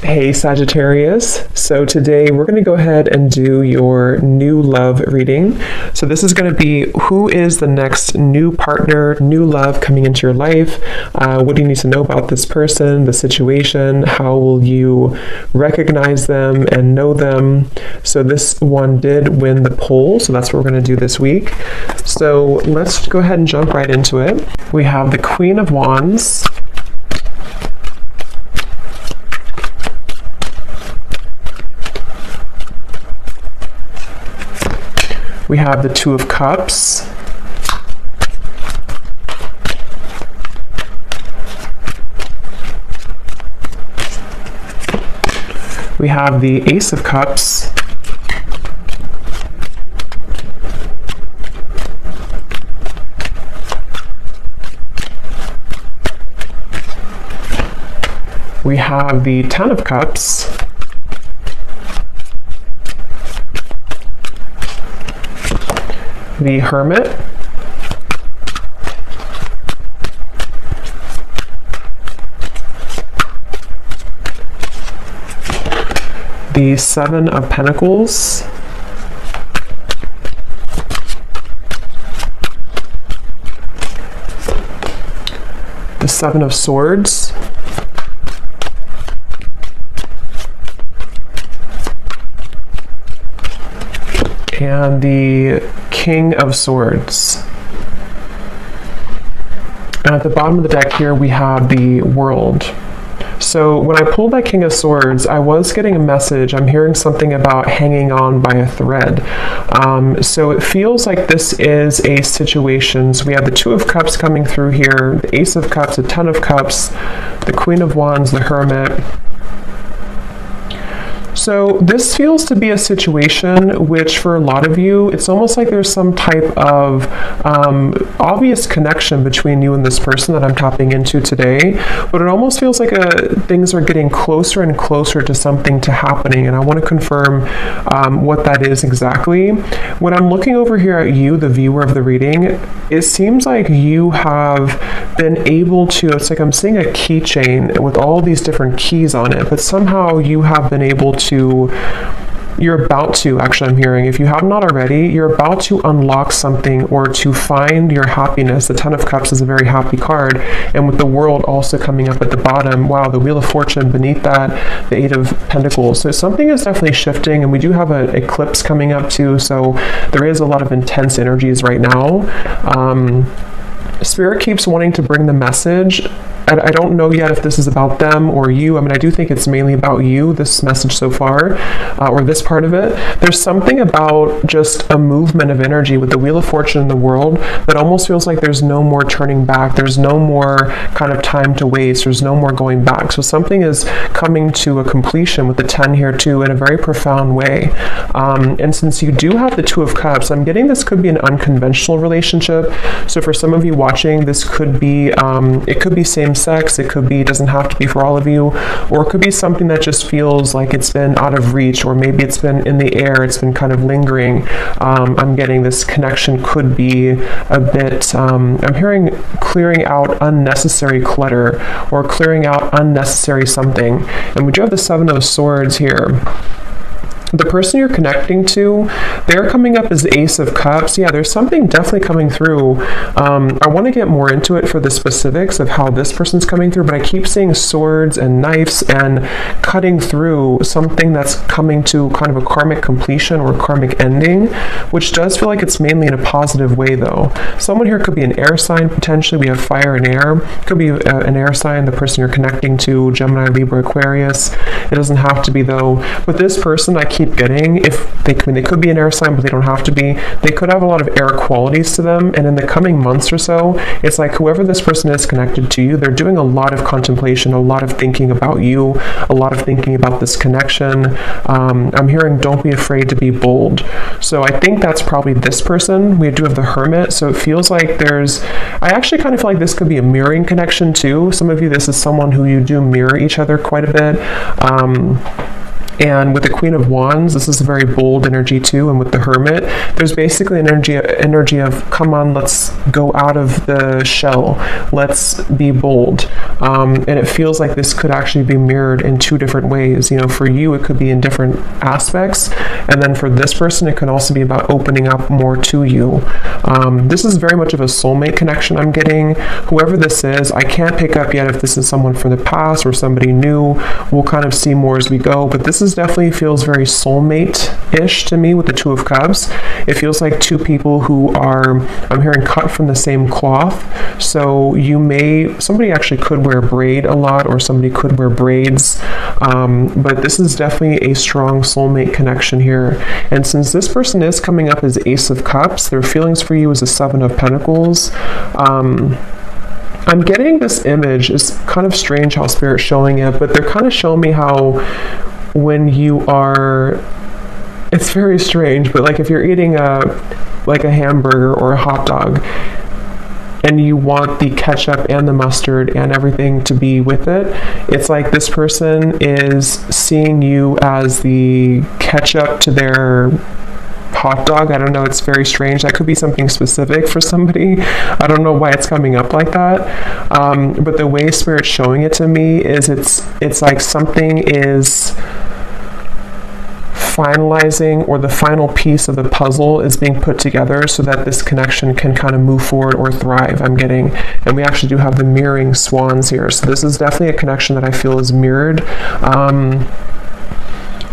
Hey Sagittarius, so today we're going to go ahead and do your new love reading. So this is going to be who is the next new partner, new love coming into your life. What do you need to know about this person, the situation? How will you recognize them and know them? So this one did win the poll, so that's what we're going to do this week. So let's go ahead and jump right into it. We have the Queen of Wands. We have the Two of Cups. We have the Ace of Cups. We have the Ten of Cups. The Hermit, the Seven of Pentacles, the Seven of Swords, and the King of Swords. And at the bottom of the deck here, we have the World. So when I pulled that King of Swords, I was getting a message. I'm hearing something about hanging on by a thread. So it feels like this is a situation. So we have the Two of Cups coming through here, the Ace of Cups, the Ten of Cups, the Queen of Wands, the Hermit. So this feels to be a situation which for a lot of you, it's almost like there's some type of obvious connection between you and this person that I'm tapping into today, but it almost feels like things are getting closer and closer to something to happening, and I want to confirm what that is exactly. When I'm looking over here at you, the viewer of the reading, it seems like you have been able to, it's like I'm seeing a keychain with all these different keys on it, but somehow you have been able to, you're about to, actually I'm hearing, if you have not already, you're about to unlock something or to find your happiness. The Ten of Cups is a very happy card, and with the World also coming up at the bottom, wow, the Wheel of Fortune beneath that, the Eight of Pentacles. So something is definitely shifting, and we do have an eclipse coming up too, so there is a lot of intense energies right now. Spirit keeps wanting to bring the message. I don't know yet if this is about them or you. I mean, I do think it's mainly about you, this message so far, or this part of it. There's something about just a movement of energy with the Wheel of Fortune in the World that almost feels like there's no more turning back. There's no more kind of time to waste. There's no more going back. So something is coming to a completion with the 10 here too in a very profound way. And since you do have the Two of Cups, I'm getting this could be an unconventional relationship. So for some of you watching, this could be, it could be same sex, it could be, doesn't have to be for all of you, or it could be something that just feels like it's been out of reach, or maybe it's been in the air, it's been kind of lingering. I'm getting this connection could be a bit, I'm hearing clearing out unnecessary clutter, or clearing out unnecessary something. And we do have the Seven of Swords here. The person you're connecting to, they're coming up as the Ace of Cups. Yeah, there's something definitely coming through. I want to get more into it for the specifics of how this person's coming through, but I keep seeing swords and knives and cutting through something that's coming to kind of a karmic completion or karmic ending, which does feel like it's mainly in a positive way though. Someone here could be an air sign potentially. We have fire and air. Could be an air sign, the person you're connecting to, Gemini, Libra, Aquarius. It doesn't have to be though. With this person, I keep getting, if they, I mean, they could be an air sign, but they don't have to be. They could have a lot of air qualities to them, and in the coming months or so, it's like whoever this person is connected to you, they're doing a lot of contemplation, a lot of thinking about you, a lot of thinking about this connection. I'm hearing don't be afraid to be bold. So I think that's probably this person. We do have the Hermit, so it feels like there's, I actually kind of feel like this could be a mirroring connection too. Some of you, this is someone who you do mirror each other quite a bit. And with the Queen of Wands, this is a very bold energy too. And with the Hermit, there's basically an energy of, come on, let's go out of the shell. Let's be bold. And it feels like this could actually be mirrored in two different ways. You know, for you, it could be in different aspects. And then for this person, it can also be about opening up more to you. This is very much of a soulmate connection I'm getting. Whoever this is, I can't pick up yet if this is someone from the past or somebody new. We'll kind of see more as we go. But this is definitely feels very soulmate-ish to me with the Two of Cups. It feels like two people who are, I'm hearing, cut from the same cloth. So somebody actually could wear a braid a lot, or somebody could wear braids. But this is definitely a strong soulmate connection here. And since this person is coming up as Ace of Cups, their feelings for you is a Seven of Pentacles. I'm getting this image. It's kind of strange how Spirit's showing it, but they're kind of showing me how when you are, it's very strange, but like if you're eating like a hamburger or a hot dog and you want the ketchup and the mustard and everything to be with it, it's like this person is seeing you as the ketchup to their hot dog. I don't know, it's very strange. That could be something specific for somebody. I don't know why it's coming up like that. But the way Spirit's showing it to me is it's like something is finalizing, or the final piece of the puzzle is being put together so that this connection can kind of move forward or thrive, I'm getting. And we actually do have the mirroring swans here. So this is definitely a connection that I feel is mirrored.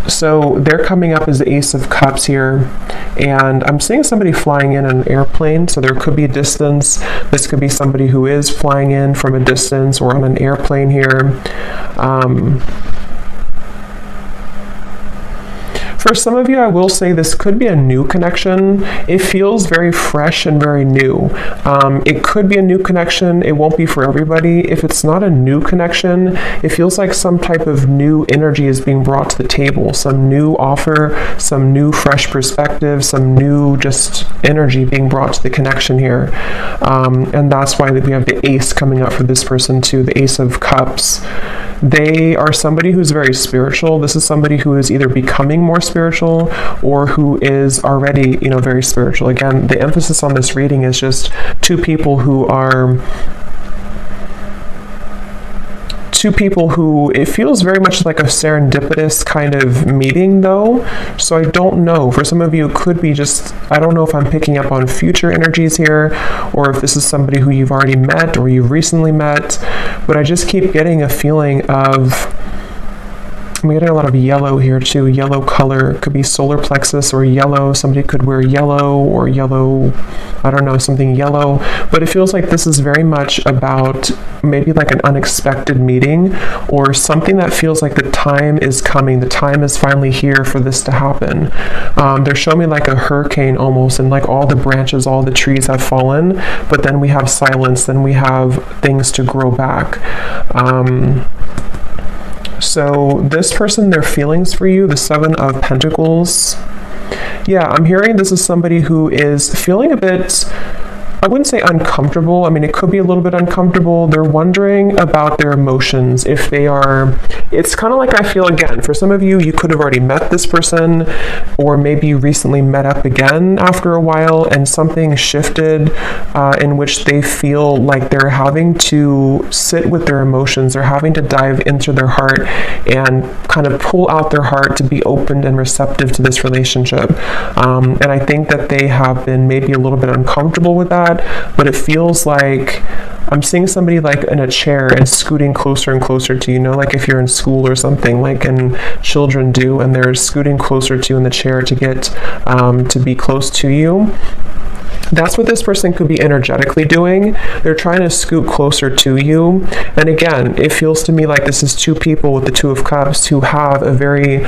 So they're coming up as the Ace of Cups here, and I'm seeing somebody flying in an airplane, so there could be a distance. This could be somebody who is flying in from a distance or on an airplane here. For some of you, I will say this could be a new connection. It feels very fresh and very new. It could be a new connection. It won't be for everybody. If it's not a new connection, it feels like some type of new energy is being brought to the table, some new offer, some new fresh perspective, some new just energy being brought to the connection here. And that's why we have the Ace coming up for this person too, the Ace of Cups. They are somebody who's very spiritual. This is somebody who is either becoming more spiritual or who is already, very spiritual. Again, the emphasis on this reading is just two people who it feels very much like a serendipitous kind of meeting though. So I don't know. For some of you, it could be just, I don't know if I'm picking up on future energies here, or if this is somebody who you've already met or you've recently met, but I just keep getting a feeling of, I'm getting a lot of yellow here too. Yellow color. It could be solar plexus or yellow. Somebody could wear yellow or yellow, I don't know, something yellow. But it feels like this is very much about maybe like an unexpected meeting, or something that feels like the time is coming. The time is finally here for this to happen. They're showing me like a hurricane almost, and like all the branches, all the trees have fallen, but then we have silence, then we have things to grow back. So this person, their feelings for you, the Seven of Pentacles. Yeah, I'm hearing this is somebody who is feeling a bit, I wouldn't say uncomfortable. I mean, it could be a little bit uncomfortable. They're wondering about their emotions. If they are, it's kind of like, I feel, again, for some of you, you could have already met this person, or maybe you recently met up again after a while and something shifted in which they feel like they're having to sit with their emotions. They're having to dive into their heart and kind of pull out their heart to be open and receptive to this relationship. And I think that they have been maybe a little bit uncomfortable with that. But it feels like I'm seeing somebody like in a chair and scooting closer and closer to you, like if you're in school or something, like and children do, and they're scooting closer to you in the chair to get to be close to you. That's what this person could be energetically doing. They're trying to scoot closer to you. And again, it feels to me like this is two people with the Two of Cups who have a very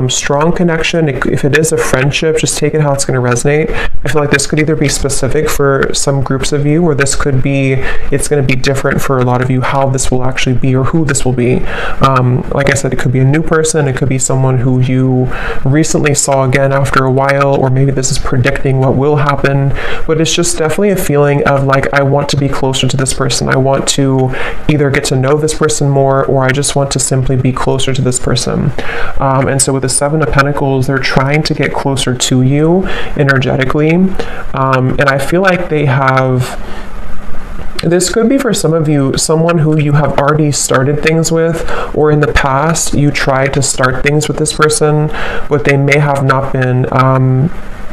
strong connection. If it is a friendship, just take it how it's going to resonate. I feel like this could either be specific for some groups of you, or this could be, it's going to be different for a lot of you how this will actually be or who this will be. Like I said, it could be a new person, it could be someone who you recently saw again after a while, or maybe this is predicting what will happen, but it's just definitely a feeling of like, I want to be closer to this person. I want to either get to know this person more, or I just want to simply be closer to this person. And so with the Seven of Pentacles, they're trying to get closer to you energetically. And I feel like they have, this could be for some of you, someone who you have already started things with, or in the past you tried to start things with this person, but they may have not been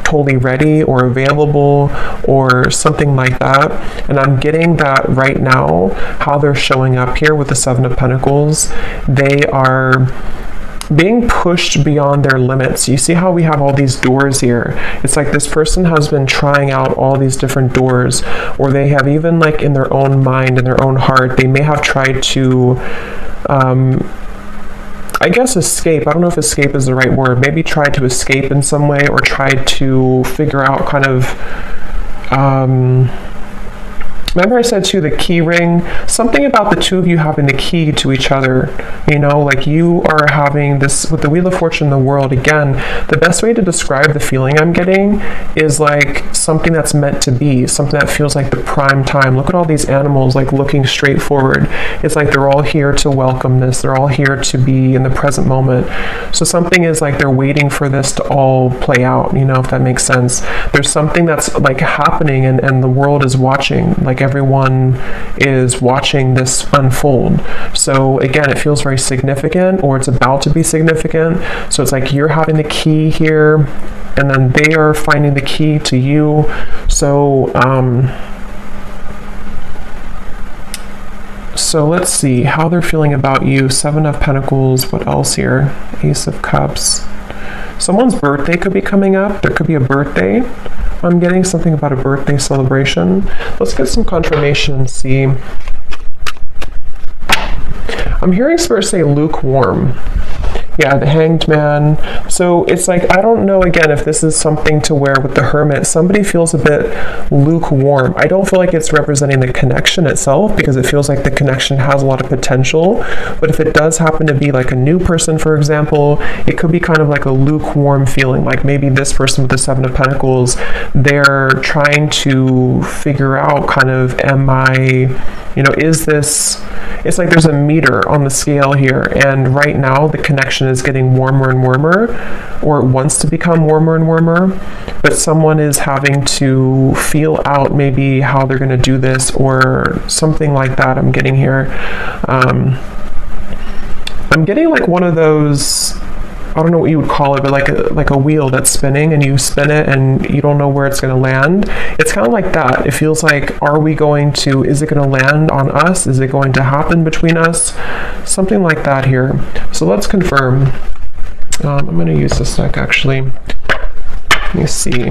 totally ready or available or something like that. And I'm getting that right now, how they're showing up here with the Seven of Pentacles. They are being pushed beyond their limits. You see how we have all these doors here? It's like this person has been trying out all these different doors, or they have even, like, in their own mind, in their own heart, they may have tried to I guess escape. I don't know if escape is the right word. Maybe try to escape in some way, or try to figure out kind of remember I said too, the key ring, something about the two of you having the key to each other, you know, like you are having this, with the Wheel of Fortune, the World, again, the best way to describe the feeling I'm getting is like something that's meant to be, something that feels like the prime time. Look at all these animals, like looking straight forward. It's like they're all here to welcome this. They're all here to be in the present moment. So something is like they're waiting for this to all play out, you know, if that makes sense. There's something that's like happening, and the world is watching, like everyone is watching this unfold. So again, it feels very significant, or it's about to be significant. So it's like you're having the key here, and then they are finding the key to you. So so let's see how they're feeling about you. Seven of Pentacles. What else here? Ace of Cups. Someone's birthday could be coming up. There could be a birthday. I'm getting something about a birthday celebration. Let's get some confirmation and see. I'm hearing Spirit say lukewarm. Yeah, the Hanged Man. So it's like, I don't know, again, if this is something to where with the Hermit, somebody feels a bit lukewarm. I don't feel like it's representing the connection itself, because it feels like the connection has a lot of potential. But if it does happen to be like a new person, for example, it could be kind of like a lukewarm feeling. Like maybe this person with the Seven of Pentacles, they're trying to figure out kind of, am I, you know, is this, it's like there's a meter on the scale here, and right now the connection is getting warmer and warmer, or it wants to become warmer and warmer, but someone is having to feel out maybe how they're going to do this, or something like that. I'm getting here. I'm getting like one of those, I don't know what you would call it, but like a wheel that's spinning, and you spin it and you don't know where it's going to land. It's kind of like that. It feels like, are we going to, is it going to land on us? Is it going to happen between us? Something like that here. So let's confirm. I'm going to use this deck actually. Let me see.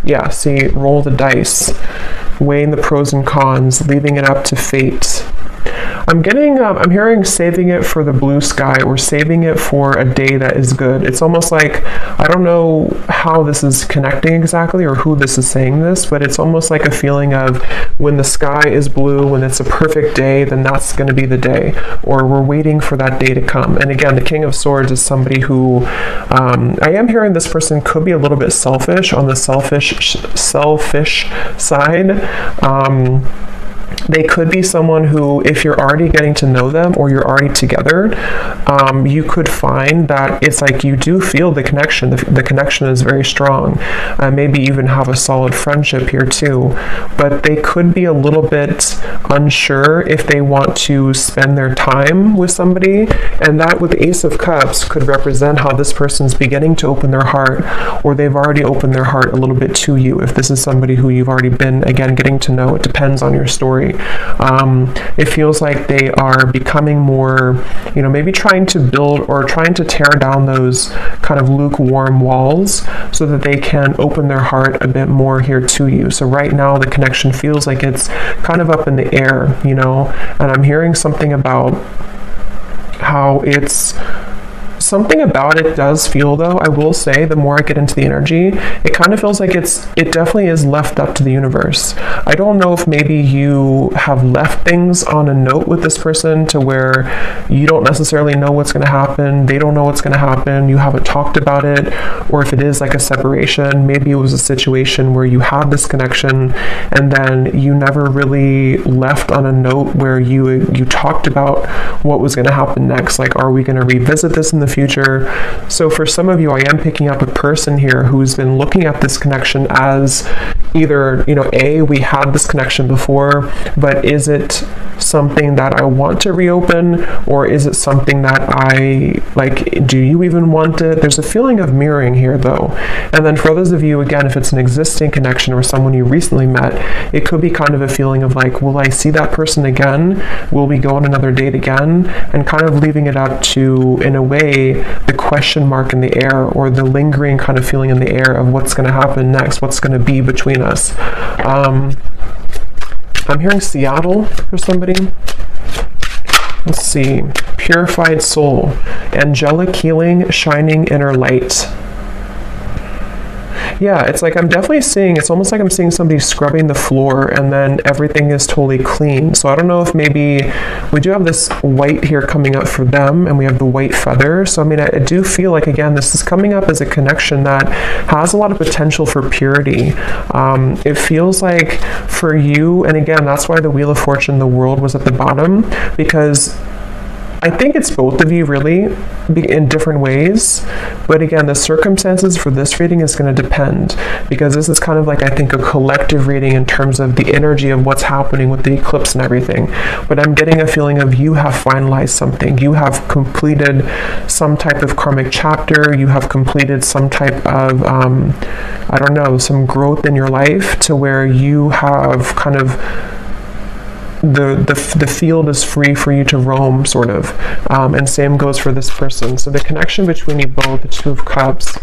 Yeah, see, roll the dice, weighing the pros and cons, leaving it up to fate. I'm getting, I'm hearing saving it for the blue sky, or saving it for a day that is good. It's almost like, I don't know how this is connecting exactly, or who this is saying this, but it's almost like a feeling of when the sky is blue, when it's a perfect day, then that's going to be the day, or we're waiting for that day to come. And again, the King of Swords is somebody who, I am hearing this person could be a little bit selfish, on the selfish side. They could be someone who, if you're already getting to know them, or you're already together, you could find that it's like you do feel the connection. The connection is very strong. Maybe even have a solid friendship here too. But they could be a little bit unsure if they want to spend their time with somebody. And that, with the Ace of Cups, could represent how this person's beginning to open their heart, or they've already opened their heart a little bit to you. If this is somebody who you've already been, again, getting to know, it depends on your story. It feels like they are becoming more, you know, maybe trying to build or trying to tear down those kind of lukewarm walls, so that they can open their heart a bit more here to you. So right now the connection feels like it's kind of up in the air, you know, and I'm hearing something about how it's Something about it does feel, though, I will say, the more I get into the energy, it kind of feels like it definitely is left up to the universe. I don't know if maybe you have left things on a note with this person to where you don't necessarily know what's going to happen, they don't know what's going to happen, you haven't talked about it, or if it is like a separation, maybe it was a situation where you had this connection and then you never really left on a note where you talked about what was going to happen next. Like, are we going to revisit this in the future? So for some of you, I am picking up a person here who's been looking at this connection as either, we had this connection before, but is it something that I want to reopen, or is it something that I like? Do you even want it? There's a feeling of mirroring here, though. And then for others of you, again, if it's an existing connection or someone you recently met, it could be kind of a feeling of like, will I see that person again? Will we go on another date again? And kind of leaving it up to, in a way, the question mark in the air, or the lingering kind of feeling in the air of what's going to happen next, what's going to be between us. I'm hearing Seattle for somebody. Let's see. Purified soul. Angelic healing, shining inner light. Yeah, it's like I'm definitely seeing, it's almost like I'm seeing somebody scrubbing the floor and then everything is totally clean. So I don't know if maybe we do have this white here coming up for them, and we have the white feather. So I mean, I do feel like, again, this is coming up as a connection that has a lot of potential for purity. It feels like for you, and again, that's why the Wheel of Fortune, the world, was at the bottom, because I think it's both of you really in different ways, but again, the circumstances for this reading is going to depend, because this is kind of like, I think, a collective reading in terms of the energy of what's happening with the eclipse and everything. But I'm getting a feeling of you have finalized something, you have completed some type of karmic chapter, you have completed some type of I don't know, some growth in your life to where you have kind of the field is free for you to roam, sort of. And same goes for this person. So the connection between you both, the Two of Cups.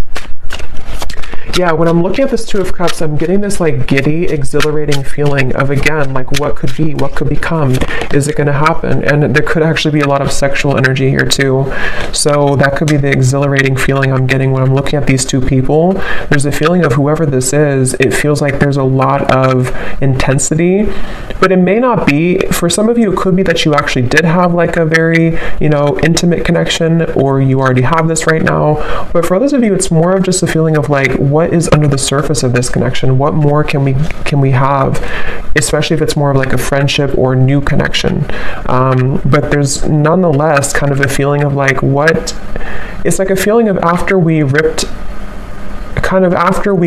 Yeah, when I'm looking at this Two of Cups, I'm getting this like giddy, exhilarating feeling of, again, like what could be, what could become, is it going to happen? And there could actually be a lot of sexual energy here too. So that could be the exhilarating feeling I'm getting when I'm looking at these two people. There's a feeling of whoever this is, it feels like there's a lot of intensity, but it may not be. For some of you, it could be that you actually did have like a very, intimate connection, or you already have this right now. But for others of you, it's more of just a feeling of like, what is under the surface of this connection? What more can we have, especially if it's more of like a friendship or new connection. But there's nonetheless kind of a feeling of like, it's like a feeling of after we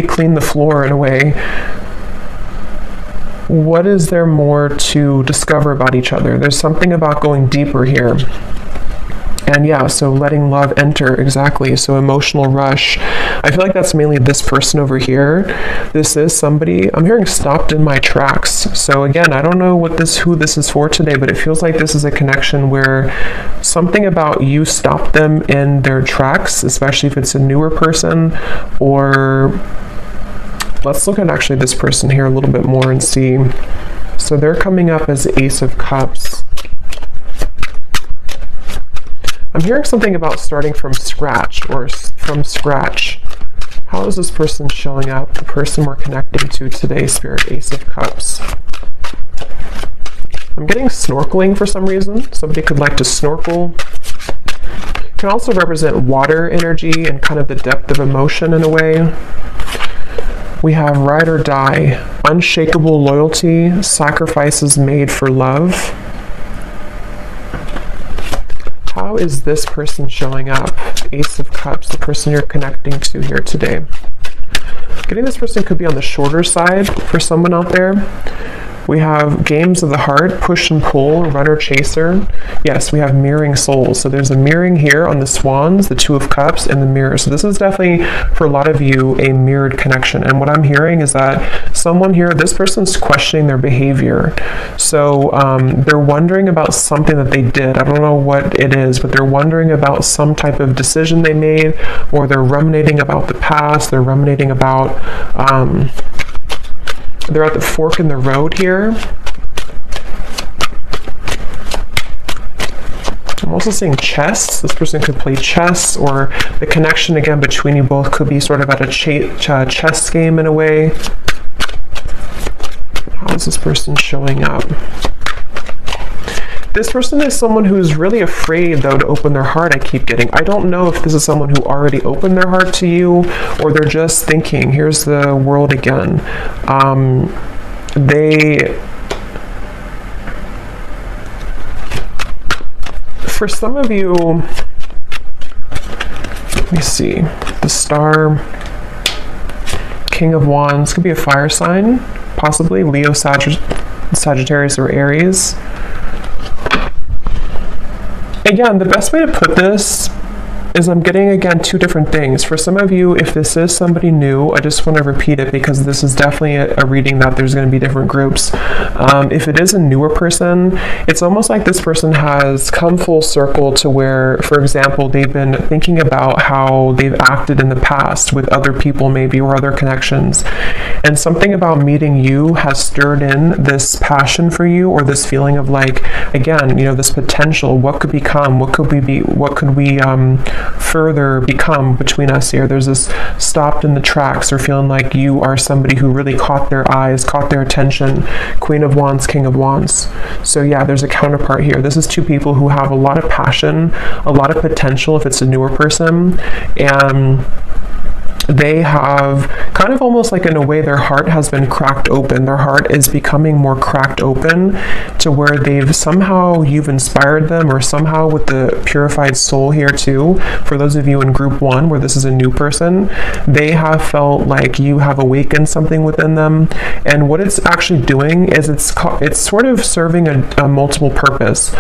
clean the floor in a way, what is there more to discover about each other? There's something about going deeper here. And yeah, so letting love enter, exactly. So emotional rush. I feel like that's mainly this person over here. This is somebody, I'm hearing stopped in my tracks. So again, I don't know who this is for today, but it feels like this is a connection where something about you stopped them in their tracks, especially if it's a newer person. Or let's look at actually this person here a little bit more and see. So they're coming up as Ace of Cups. I'm hearing something about starting from scratch, or from scratch. How is this person showing up? The person we're connecting to today, Spirit, Ace of Cups. I'm getting snorkeling for some reason. Somebody could like to snorkel. Can also represent water energy and kind of the depth of emotion in a way. We have ride or die, unshakable loyalty, sacrifices made for love. How is this person showing up? Ace of Cups, the person you're connecting to here today. Getting this person could be on the shorter side for someone out there. We have games of the heart, push and pull, runner chaser. Yes, we have mirroring souls. So there's a mirroring here on the swans, the Two of Cups, and the mirror. So this is definitely, for a lot of you, a mirrored connection. And what I'm hearing is that someone here, this person's questioning their behavior. So they're wondering about something that they did. I don't know what it is, but they're wondering about some type of decision they made, or they're ruminating about the past. They're ruminating about... they're at the fork in the road here. I'm also seeing chess. This person could play chess, or the connection again between you both could be sort of at a chess game in a way. How is this person showing up? This person is someone who's really afraid, though, to open their heart, I keep getting. I don't know if this is someone who already opened their heart to you, or they're just thinking. Here's the world again. For some of you, let me see, the Star, King of Wands, could be a fire sign, possibly Leo, Sagittarius, or Aries. Again, the best way to put this is I'm getting, again, two different things. For some of you, if this is somebody new, I just want to repeat it because this is definitely a reading that there's going to be different groups. If it is a newer person, it's almost like this person has come full circle to where, for example, they've been thinking about how they've acted in the past with other people maybe, or other connections. And something about meeting you has stirred in this passion for you, or this feeling of like, again, you know, this potential. What could become? What could we be? What could we further become between us here? There's this stopped in the tracks, or feeling like you are somebody who really caught their eyes, caught their attention. Queen of Wands, King of Wands. So yeah, there's a counterpart here. This is two people who have a lot of passion, a lot of potential if it's a newer person, and they have kind of almost like, in a way, their heart has been cracked open. Their heart is becoming more cracked open to where you've inspired them, or somehow with the purified soul here too. For those of you in group 1 where this is a new person, they have felt like you have awakened something within them. And what it's actually doing is it's sort of serving a multiple purpose.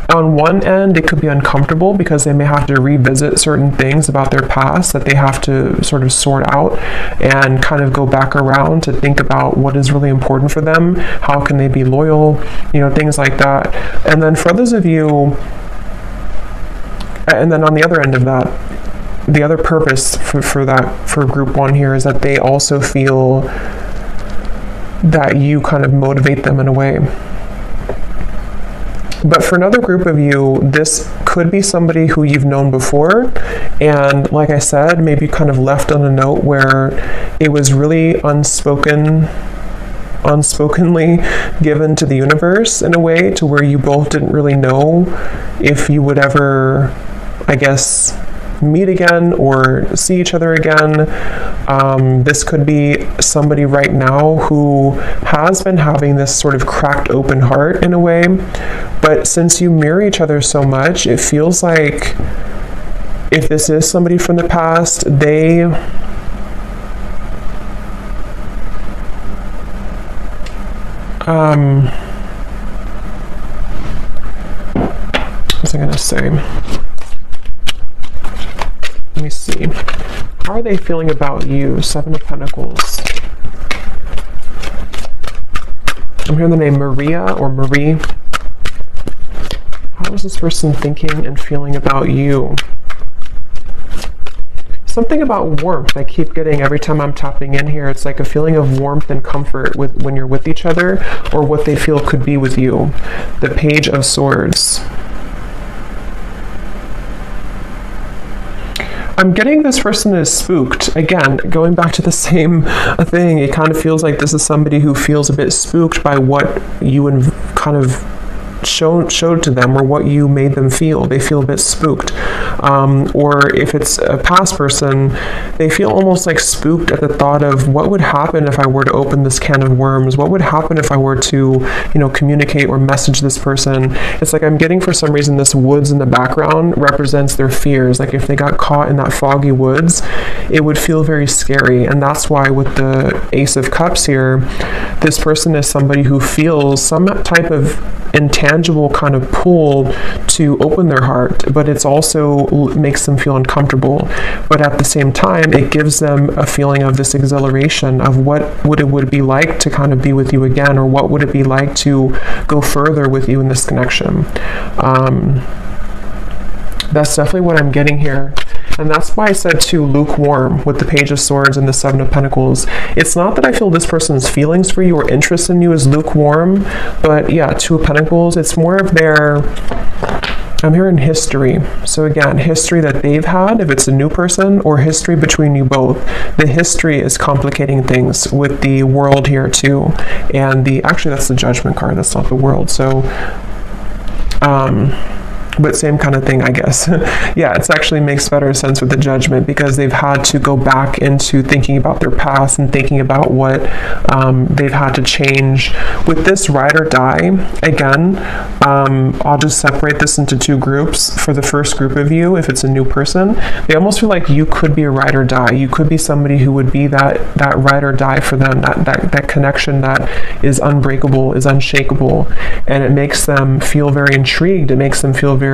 On one end, it could be uncomfortable because they may have to revisit certain things about their past that they have to sort of sort out and kind of go back around to think about what is really important for them. How can they be loyal? You know, things like that. And then for others of you, and then on the other end of that, the other purpose for group 1 here is that they also feel that you kind of motivate them in a way. But for another group of you, this could be somebody who you've known before, and like I said, maybe kind of left on a note where it was really unspokenly given to the universe in a way, to where you both didn't really know if you would ever, I guess, meet again or see each other again. This could be somebody right now who has been having this sort of cracked open heart in a way, but since you mirror each other so much, it feels like if this is somebody from the past, what was I going to say? Let me see. How are they feeling about you? 7 of Pentacles. I'm hearing the name Maria or Marie. How is this person thinking and feeling about you? Something about warmth I keep getting every time I'm tapping in here. It's like a feeling of warmth and comfort when you're with each other, or what they feel could be with you. The Page of Swords. I'm getting this person is spooked. Again, going back to the same thing, it kind of feels like this is somebody who feels a bit spooked by what you kind of showed to them, or what you made them feel. They feel a bit spooked. Or if it's a past person, they feel almost like spooked at the thought of what would happen if I were to open this can of worms? What would happen if I were to, communicate or message this person? It's like I'm getting, for some reason, this woods in the background represents their fears. Like if they got caught in that foggy woods, it would feel very scary. And that's why with the Ace of Cups here, this person is somebody who feels some type of intangible kind of pull to open their heart, but it's also makes them feel uncomfortable. But at the same time, it gives them a feeling of this exhilaration of what it would be like to kind of be with you again, or what would it be like to go further with you in this connection. That's definitely what I'm getting here. And that's why I said too, lukewarm with the Page of Swords and the 7 of Pentacles. It's not that I feel this person's feelings for you or interest in you is lukewarm, but yeah, 2 of Pentacles, it's more of their I'm hearing history. So again, history that they've had, if it's a new person, or history between you both. The history is complicating things with the world here too. And actually that's the Judgment card, that's not the world. So, but same kind of thing, I guess. Yeah, it actually makes better sense with the Judgment, because they've had to go back into thinking about their past and thinking about what they've had to change. With this ride or die, again, I'll just separate this into two groups. For the first group of you, if it's a new person, they almost feel like you could be a ride or die. You could be somebody who would be that ride or die for them, that connection that is unbreakable, is unshakable, and it makes them feel very intrigued. It makes them feel very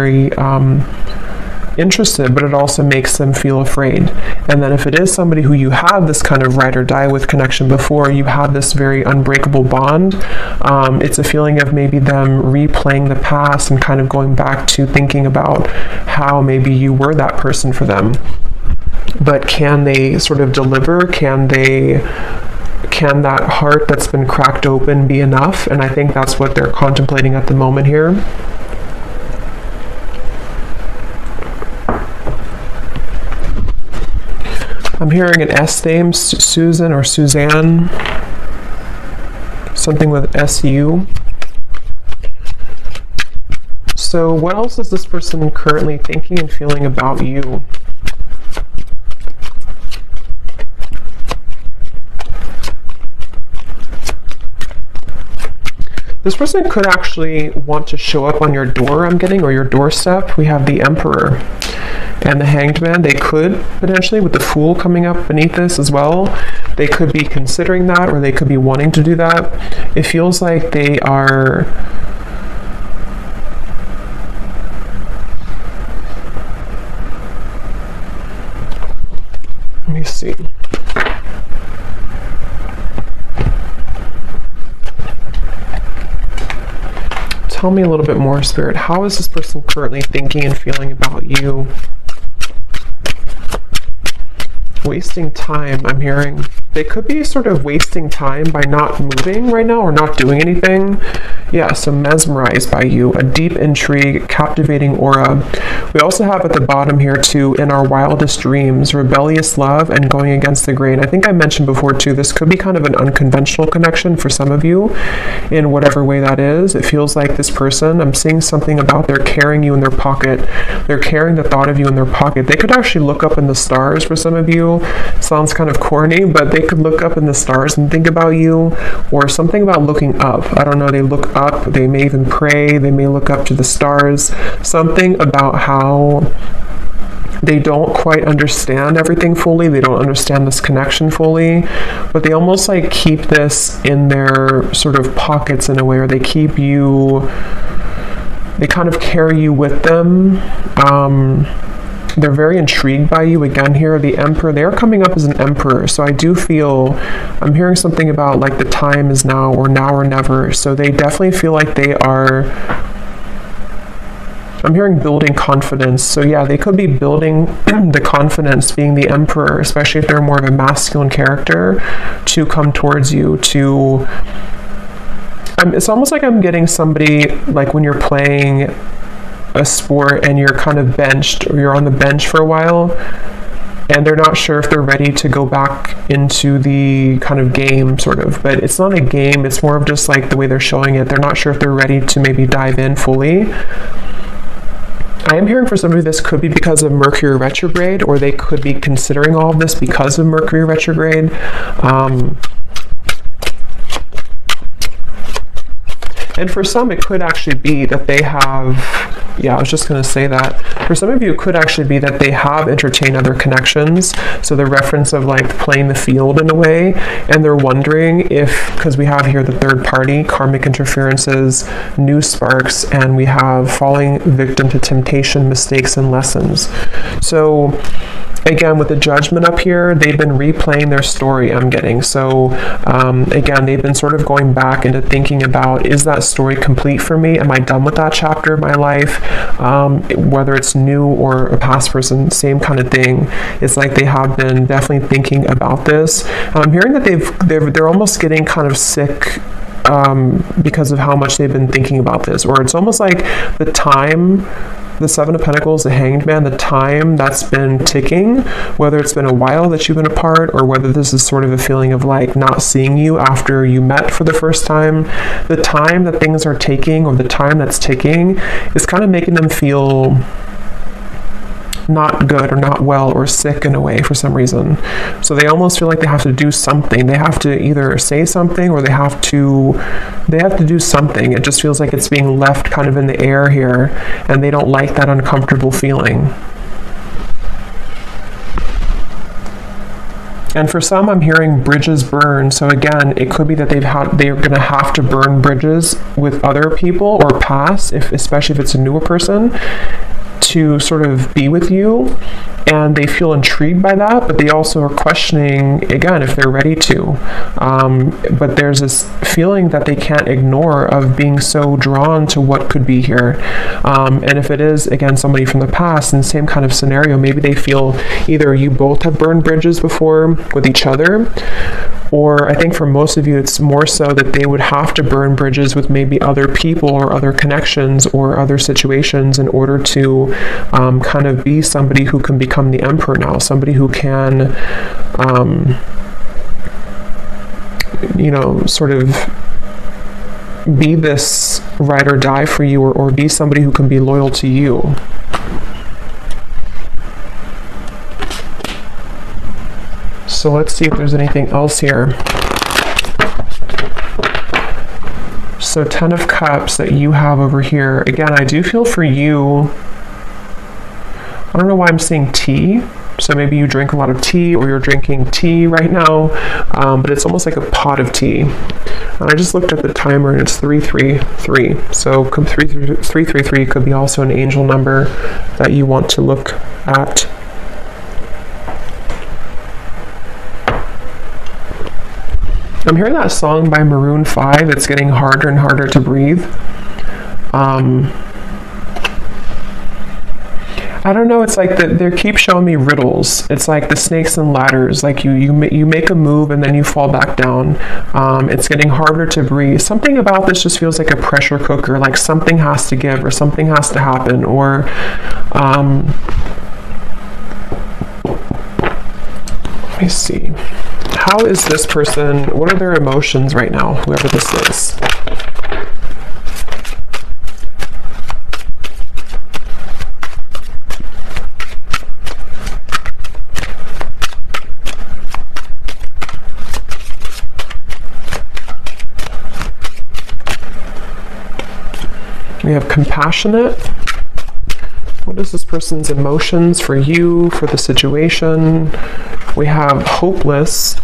interested, but it also makes them feel afraid. And then if it is somebody who you have this kind of ride or die with connection before, you have this very unbreakable bond, it's a feeling of maybe them replaying the past and kind of going back to thinking about how maybe you were that person for them. But can they sort of deliver? Can that heart that's been cracked open be enough? And I think that's what they're contemplating at the moment here. I'm hearing an S name, Susan or Suzanne, something with SU. So what else is this person currently thinking and feeling about you? This person could actually want to show up on your door, I'm getting, or your doorstep. We have the Emperor and the Hanged Man. They could potentially, with the Fool coming up beneath this as well, they could be considering that, or they could be wanting to do that. It feels like they are let me see. Tell me a little bit more, Spirit. How is this person currently thinking and feeling about you? Wasting time, I'm hearing. They could be sort of wasting time by not moving right now or not doing anything. Yeah, so mesmerized by you, a deep intrigue, captivating aura. We also have at the bottom here too, in our wildest dreams, rebellious love and going against the grain. I think I mentioned before too, this could be kind of an unconventional connection for some of you in whatever way that is. It feels like this person, I'm seeing something about they're carrying you in their pocket. They're carrying the thought of you in their pocket. They could actually look up in the stars for some of you. Sounds kind of corny, but they could look up in the stars and think about you, or something about looking up. I don't know, they look up, they may even pray, they may look up to the stars. Something about how they don't quite understand everything fully, they don't understand this connection fully, but they almost like keep this in their sort of pockets in a way, or they keep you, they kind of carry you with them. They're very intrigued by you. Again here, the Emperor, they're coming up as an Emperor. So I do feel, I'm hearing something about like the time is now or never. So they definitely feel like they are, I'm hearing building confidence. So yeah, they could be building the confidence, being the Emperor, especially if they're more of a masculine character, to come towards you, to, it's almost like I'm getting somebody like when you're playing a sport and you're kind of benched, or you're on the bench for a while and they're not sure if they're ready to go back into the kind of game sort of, but it's not a game, it's more of just like the way they're showing it. They're not sure if they're ready to maybe dive in fully. I am hearing for somebody this could be because of Mercury retrograde, or they could be considering all of this because of Mercury retrograde. And for some, it could actually be that they have, yeah, I was just going to say that. For some of you, it could actually be that they have entertained other connections. So the reference of like playing the field in a way, and they're wondering if, because we have here the third party, karmic interferences, new sparks, and we have falling victim to temptation, mistakes, and lessons. So again, with the Judgment up here, they've been replaying their story, I'm getting. So again, they've been sort of going back into thinking about, is that story complete for me? Am I done with that chapter of my life? Whether it's new or a past person, same kind of thing. It's like they have been definitely thinking about this. I'm hearing that they're almost getting kind of sick because of how much they've been thinking about this, or it's almost like the the Seven of Pentacles, the Hanged Man, the time that's been ticking, whether it's been a while that you've been apart or whether this is sort of a feeling of like not seeing you after you met for the first time, the time that things are taking or the time that's ticking is kind of making them feel not good or not well or sick in a way for some reason. So they almost feel like they have to do something. They have to either say something or they have to do something. It just feels like it's being left kind of in the air here, and they don't like that uncomfortable feeling. And for some, I'm hearing bridges burn. So again, it could be that they're going to have to burn bridges with other people or pass, especially if it's a newer person, to sort of be with you, and they feel intrigued by that, but they also are questioning again if they're ready to. But there's this feeling that they can't ignore of being so drawn to what could be here. And if it is again somebody from the past in the same kind of scenario, maybe they feel either you both have burned bridges before with each other, or I think for most of you, it's more so that they would have to burn bridges with maybe other people or other connections or other situations in order to kind of be somebody who can become the emperor now, somebody who can, sort of be this ride or die for you, or be somebody who can be loyal to you. So let's see if there's anything else here. So 10 of Cups that you have over here. Again, I do feel for you, I don't know why I'm seeing tea. So maybe you drink a lot of tea or you're drinking tea right now, but it's almost like a pot of tea. And I just looked at the timer and it's 333. So 333 could be also an angel number that you want to look at. I'm hearing that song by Maroon 5. It's getting harder and harder to breathe. I don't know, it's like they keep showing me riddles. It's like the snakes and ladders, like you make a move and then you fall back down. It's getting harder to breathe. Something about this just feels like a pressure cooker, like something has to give or something has to happen, or let me see. How is this person, what are their emotions right now, whoever this is? We have compassionate. What is this person's emotions for you, for the situation? We have hopeless.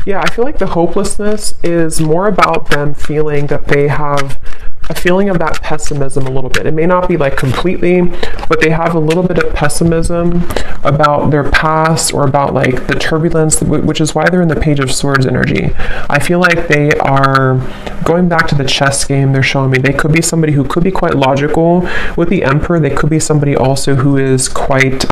Yeah, I feel like the hopelessness is more about them feeling that they have a feeling of that pessimism a little bit. It may not be like completely, but they have a little bit of pessimism about their past or about like the turbulence, which is why they're in the Page of Swords energy. I feel like they are going back to the chess game. They're showing me they could be somebody who could be quite logical. With the Emperor, they could be somebody also who is quite,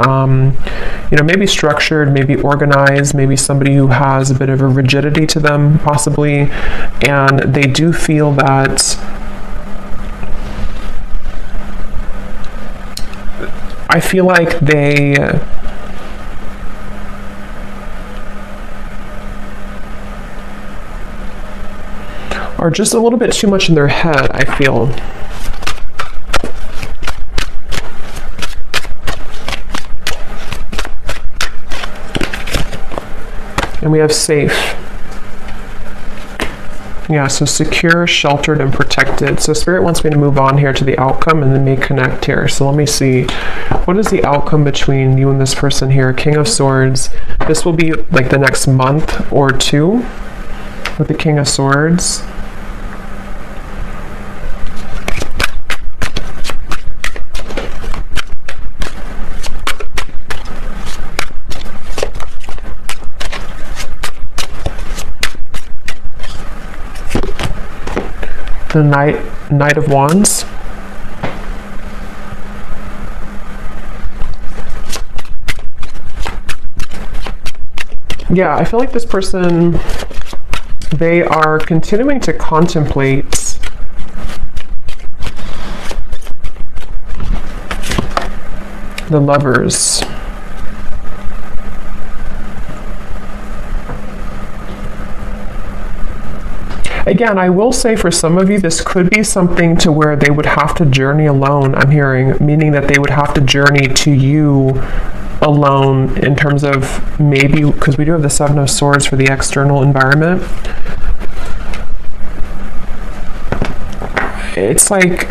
maybe structured, maybe organized, maybe somebody who has a bit of a rigidity to them, possibly. And they do feel that I feel like they are just a little bit too much in their head, I feel. And we have safe. Yeah, so secure, sheltered, and protected. So Spirit wants me to move on here to the outcome and then may connect here. So let me see. What is the outcome between you and this person here? King of Swords. This will be like the next month or two with the King of Swords. The Knight of Wands. Yeah, I feel like this person, they are continuing to contemplate the Lovers. Again, I will say for some of you, this could be something to where they would have to journey alone, I'm hearing, meaning that they would have to journey to you alone in terms of maybe, because we do have the Seven of Swords for the external environment. It's like,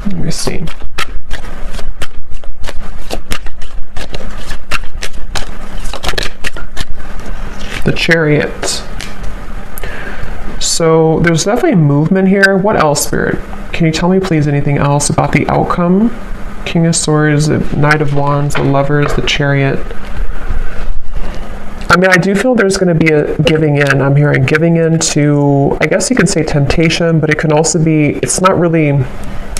let me see. The Chariot. So there's definitely movement here. What else, Spirit? Can you tell me please anything else about the outcome? King of Swords, the Knight of Wands, the Lovers, the Chariot. I mean, I do feel there's going to be a giving in. I'm hearing giving in to, I guess you could say temptation, but it can also be, it's not really,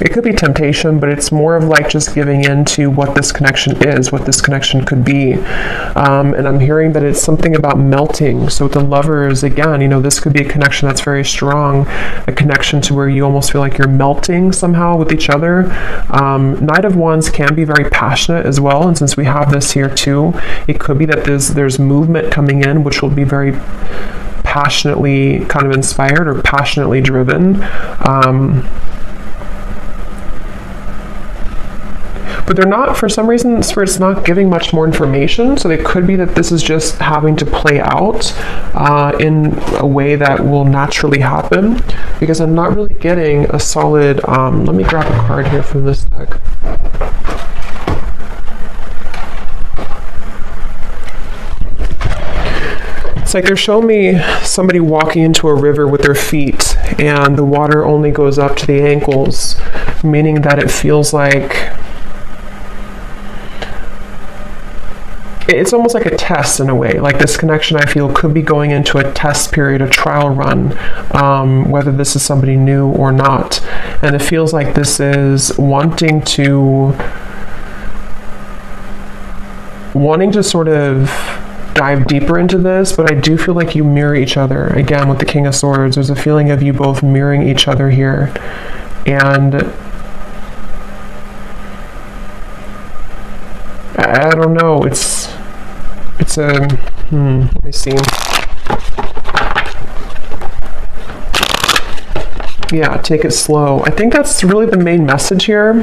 it could be temptation, but it's more of like just giving in to what this connection is, what this connection could be. And I'm hearing that it's something about melting. So with the Lovers, again, you know, this could be a connection that's very strong, a connection to where you almost feel like you're melting somehow with each other. Knight of Wands can be very passionate as well. And since we have this here too, it could be that there's movement coming in, which will be very passionately kind of inspired or passionately driven. But they're not, for some reason, Spirit's not giving much more information, so it could be that this is just having to play out in a way that will naturally happen, because I'm not really getting a solid, let me grab a card here from this deck. It's like they're showing me somebody walking into a river with their feet, and the water only goes up to the ankles, meaning that it feels like it's almost like a test in a way. Like this connection, I feel, could be going into a test period, a trial run, whether this is somebody new or not. And it feels like this is wanting to sort of dive deeper into this, but I do feel like you mirror each other. Again, with the King of Swords, there's a feeling of you both mirroring each other here. And I don't know, it's a, let me see. Yeah, take it slow. I think that's really the main message here.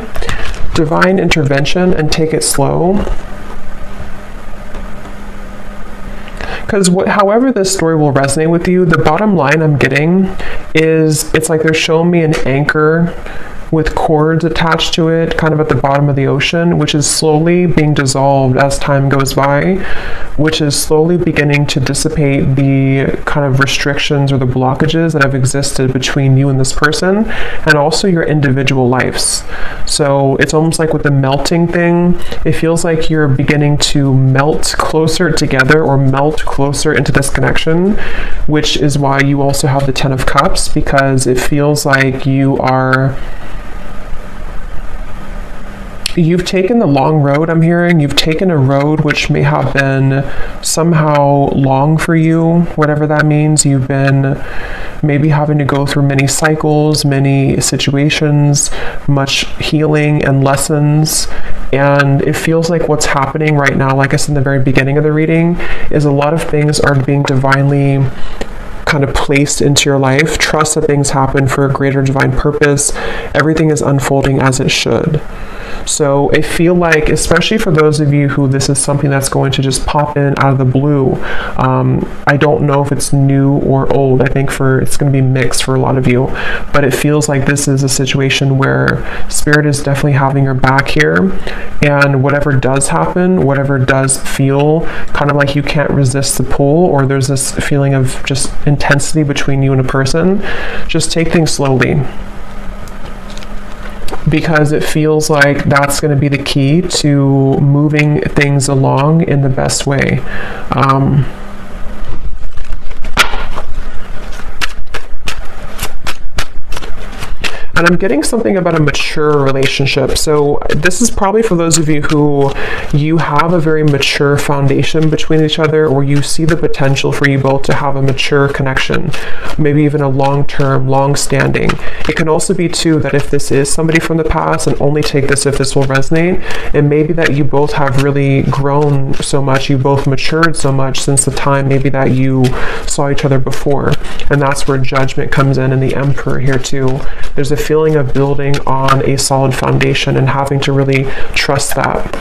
Divine intervention and take it slow. Because however this story will resonate with you, the bottom line I'm getting is it's like they're showing me an anchor with cords attached to it, kind of at the bottom of the ocean, which is slowly being dissolved as time goes by, which is slowly beginning to dissipate the kind of restrictions or the blockages that have existed between you and this person, and also your individual lives. So it's almost like with the melting thing, it feels like you're beginning to melt closer together or melt closer into this connection, which is why you also have the Ten of Cups, because it feels like you've taken the long road, I'm hearing. You've taken a road which may have been somehow long for you, whatever that means. You've been maybe having to go through many cycles, many situations, much healing and lessons. And it feels like what's happening right now, like I said in the very beginning of the reading, is a lot of things are being divinely kind of placed into your life. Trust that things happen for a greater divine purpose. Everything is unfolding as it should. So I feel like, especially for those of you who this is something that's going to just pop in out of the blue, I don't know if it's new or old. I think it's going to be mixed for a lot of you, but it feels like this is a situation where Spirit is definitely having your back here, and whatever does happen, whatever does feel kind of like you can't resist the pull, or there's this feeling of just intensity between you and a person, just take things slowly. Because it feels like that's going to be the key to moving things along in the best way. And I'm getting something about a mature relationship. So this is probably for those of you who you have a very mature foundation between each other, or you see the potential for you both to have a mature connection, maybe even a long-term, long-standing. It can also be too that if this is somebody from the past, and only take this if this will resonate, it may be that you both have really grown so much, you both matured so much since the time maybe that you saw each other before. And that's where Judgment comes in, and the Emperor here too. There's a feeling of building on a solid foundation and having to really trust that.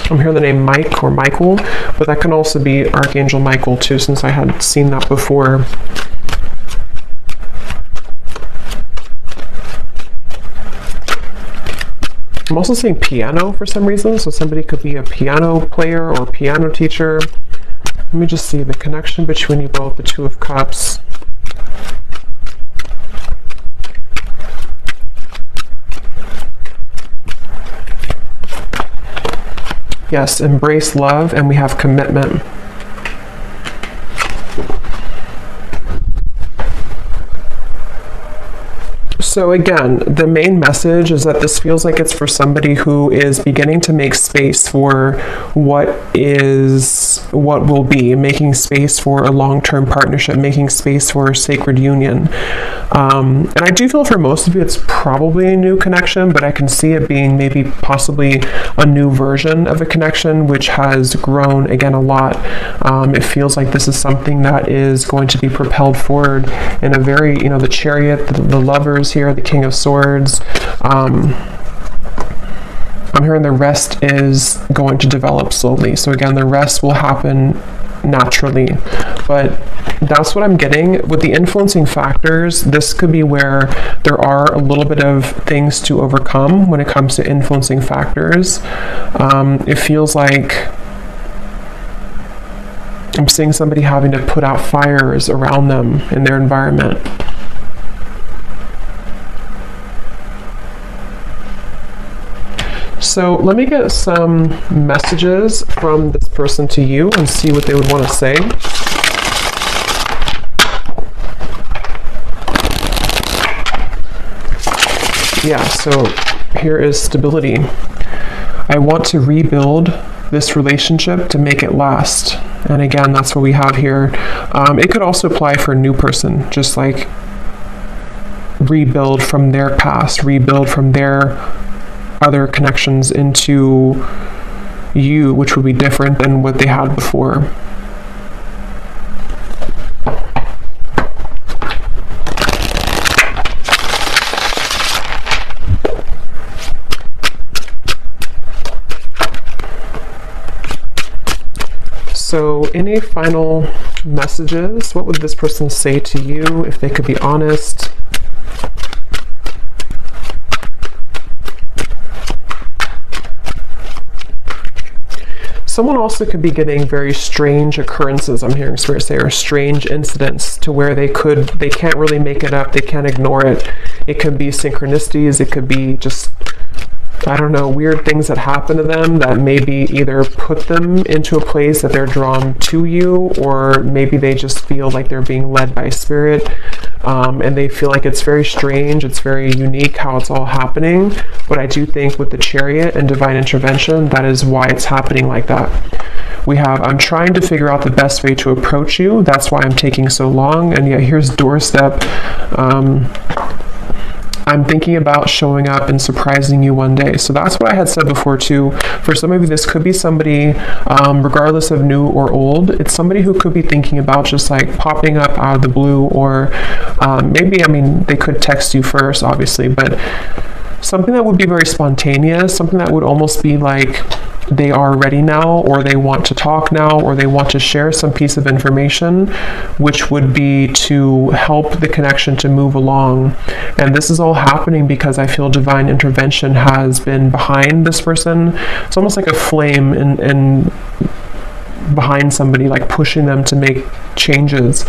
I'm hearing the name Mike or Michael, but that can also be Archangel Michael too, since I had seen that before. I'm also seeing piano for some reason, so somebody could be a piano player or piano teacher. Let me just see the connection between you both, the Two of Cups. Yes, embrace love, and we have commitment. So again, the main message is that this feels like it's for somebody who is beginning to make space for what will be, making space for a long-term partnership, making space for a sacred union. And I do feel for most of you it's probably a new connection, but I can see it being maybe possibly a new version of a connection which has grown again a lot. It feels like this is something that is going to be propelled forward in a very, the Chariot, the Lovers here, the King of Swords. I'm hearing the rest is going to develop slowly. So again, the rest will happen naturally, but that's what I'm getting with the influencing factors. This could be where there are a little bit of things to overcome when it comes to influencing factors. It feels like I'm seeing somebody having to put out fires around them in their environment. So let me get some messages from this person to you and see what they would want to say. Yeah, so here is stability. I want to rebuild this relationship to make it last. And again, that's what we have here. It could also apply for a new person, just like rebuild from their past, rebuild from their other connections into you, which would be different than what they had before. So any final messages? What would this person say to you if they could be honest? Someone also could be getting very strange occurrences, I'm hearing Spirit say, or strange incidents to where they can't really make it up, they can't ignore it. It could be synchronicities, it could be just, I don't know, weird things that happen to them that maybe either put them into a place that they're drawn to you, or maybe they just feel like they're being led by Spirit, and they feel like it's very strange, it's very unique how it's all happening. But I do think with the Chariot and divine intervention, that is why it's happening like that. We have, I'm trying to figure out the best way to approach you, that's why I'm taking so long, and yet here's doorstep. I'm thinking about showing up and surprising you one day. So that's what I had said before too. For some of you, this could be somebody, regardless of new or old, it's somebody who could be thinking about just like popping up out of the blue, or maybe, I mean, they could text you first, obviously, but something that would be very spontaneous, something that would almost be like they are ready now, or they want to talk now, or they want to share some piece of information, which would be to help the connection to move along. And this is all happening because I feel divine intervention has been behind this person. It's almost like a flame in behind somebody, like pushing them to make changes.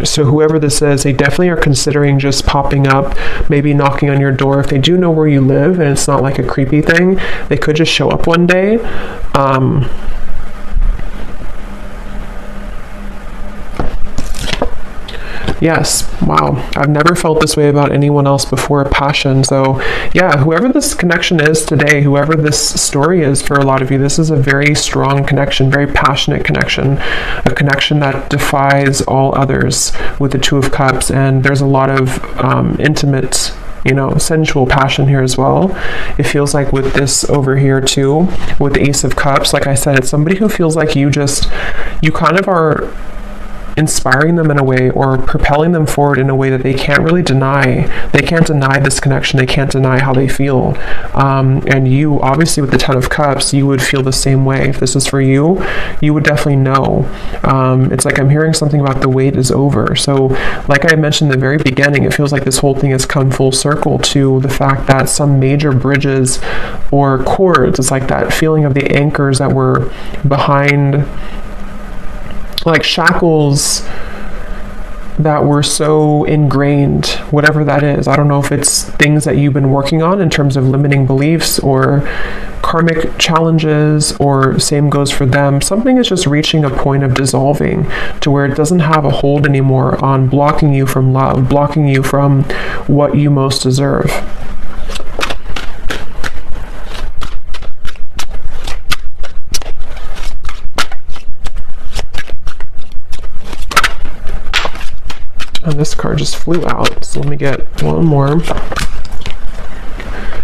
So whoever this is, they definitely are considering just popping up, maybe knocking on your door. If they do know where you live and it's not like a creepy thing, they could just show up one day. Yes, wow. I've never felt this way about anyone else before, passion. So yeah, whoever this connection is today, whoever this story is for a lot of you, this is a very strong connection, very passionate connection, a connection that defies all others with the Two of Cups. And there's a lot of intimate, you know, sensual passion here as well. It feels like with this over here too, with the Ace of Cups, like I said, it's somebody who feels like you kind of are inspiring them in a way, or propelling them forward in a way that they can't really deny. They can't deny this connection. They can't deny how they feel. And you, obviously with the Ten of Cups, you would feel the same way. If this is for you, you would definitely know. It's like I'm hearing something about the wait is over. So like I mentioned in the very beginning, it feels like this whole thing has come full circle to the fact that some major bridges or cords, it's like that feeling of the anchors that were behind, like shackles that were so ingrained, whatever that is. I don't know if it's things that you've been working on in terms of limiting beliefs or karmic challenges, or same goes for them. Something is just reaching a point of dissolving to where it doesn't have a hold anymore on blocking you from love, blocking you from what you most deserve. And this card just flew out, so let me get one more.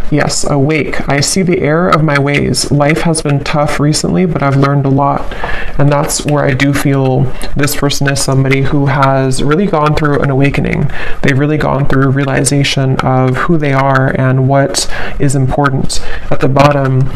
Yes, awake. I see the error of my ways. Life has been tough recently, but I've learned a lot. And that's where I do feel this person is somebody who has really gone through an awakening. They've really gone through a realization of who they are and what is important. At the bottom,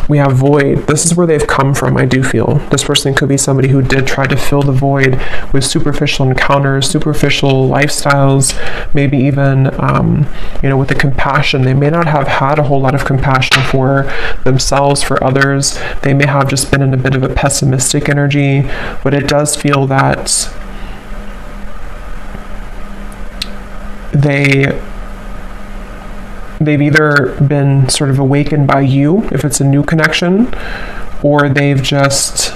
we have void. This is where they've come from, I do feel. This person could be somebody who did try to fill the void with superficial encounters, superficial lifestyles, maybe even, with the compassion. They may not have had a whole lot of compassion for themselves, for others. They may have just been in a bit of a pessimistic energy, but it does feel that they've either been sort of awakened by you, if it's a new connection, or they've just,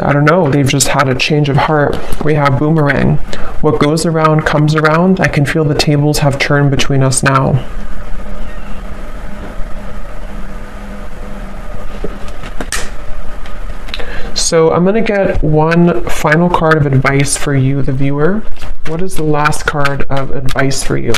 I don't know, they've just had a change of heart. We have boomerang. What goes around comes around. I can feel the tables have turned between us now. So I'm going to get one final card of advice for you, the viewer. What is the last card of advice for you?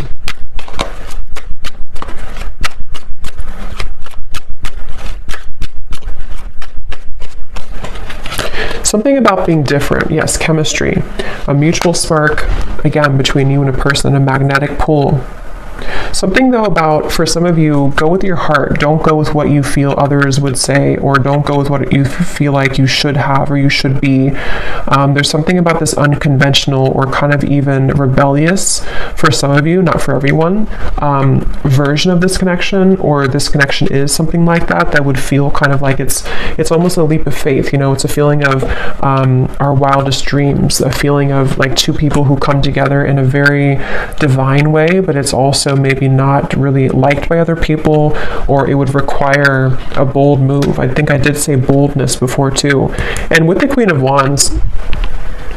Something about being different. Yes, chemistry. A mutual spark, again, between you and a person, a magnetic pull. Something though about, for some of you, go with your heart. Don't go with what you feel others would say, or don't go with what you feel like you should have or you should be. There's something about this unconventional or kind of even rebellious, for some of you, not for everyone, version of this connection, or this connection is something like that would feel kind of like it's almost a leap of faith. It's a feeling of our wildest dreams, a feeling of like two people who come together in a very divine way, but it's also maybe not really liked by other people, or it would require a bold move. I think I did say boldness before too. And with the Queen of Wands,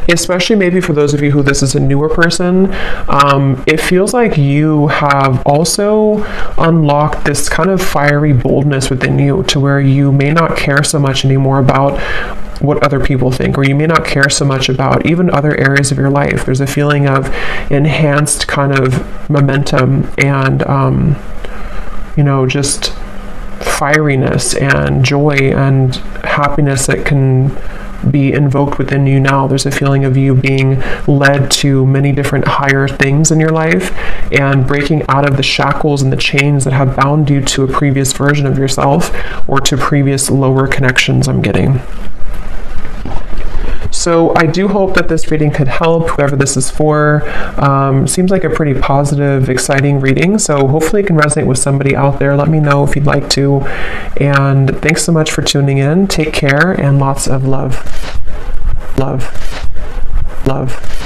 especially maybe for those of you who this is a newer person, it feels like you have also unlocked this kind of fiery boldness within you, to where you may not care so much anymore about what other people think, or you may not care so much about even other areas of your life. There's a feeling of enhanced kind of momentum and, just fieriness and joy and happiness that can be invoked within you now. There's a feeling of you being led to many different higher things in your life, and breaking out of the shackles and the chains that have bound you to a previous version of yourself, or to previous lower connections I'm getting. So So I do hope that this reading could help whoever this is for. Seems like a pretty positive, exciting reading. So hopefully it can resonate with somebody out there. Let me know if you'd like to. And thanks so much for tuning in. Take care and lots of love. Love. Love.